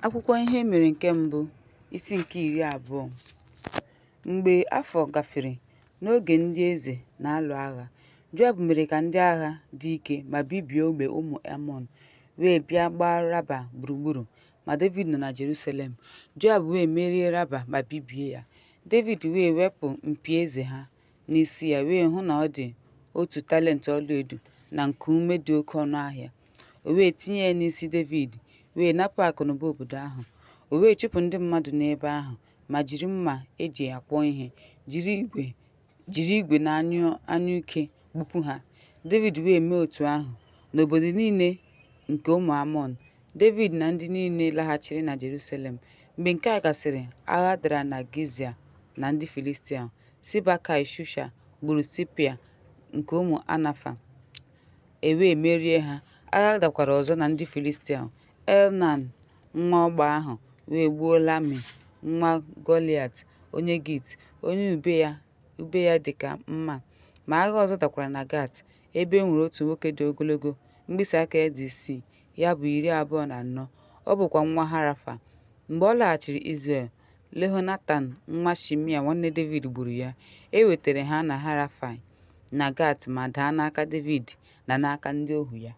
Akwụkwọ ihe mere nke mbụ, isi nke 20. Mgbe afọ gafere, n'oge ndị eze na-alụ agha, Joab mere ka ndị agha dị ike ma bibie ógbè ụmụ Amọn wee bịa gbaa Raba gburugburu, ma David nọ na Jerusalem. Joab wee merie Raba ma bibie ya. David wee wepụ mpi eze ha n'isi ya, wee hụ na ọ dị 1 talenti ọlaedo na nkuume dị oke ọnụ ahịa. O wee tinye ya n'isi David, wee napụ akụnụba obodo ahụ. O wee chụpụ ndị mmadụ n'ebe ahụ, ma jiri mma eji akwọ ihe, jiri igwe na anyụike gbupụ ha. David wee mee otu ahụ n'obodo niile nke ụmụ Amọn. David na ndị niile laghachiri na Jerusalem. Mgbe nke a gasịrị, agha dara na Gezia na ndị Filistia. Sibekai Shusha gburu Sipia nke ụmụ Anafa, e wee merie ha. Agha dakwara ọzọ na ndị Filistia. Elnan nwa ọgba ahụ wee gbuo Lami nwa Goliat onye Git, onye ube ya dị ka mma. Ma agha ọzọ dakwara na Gat, ebe e nwere otu nwoke dị ogologo, mkpịsị aka ya dị 6, ya bụ 24. Ọ bụkwa nwa Harafa. Mgbe ọ laghachiri Izrel, Lehonatan nwa Shimea nwanne David gburu ya. E wetara ha na Harafai na Gat ma daa n'aka David na n'aka ndị ohu ya.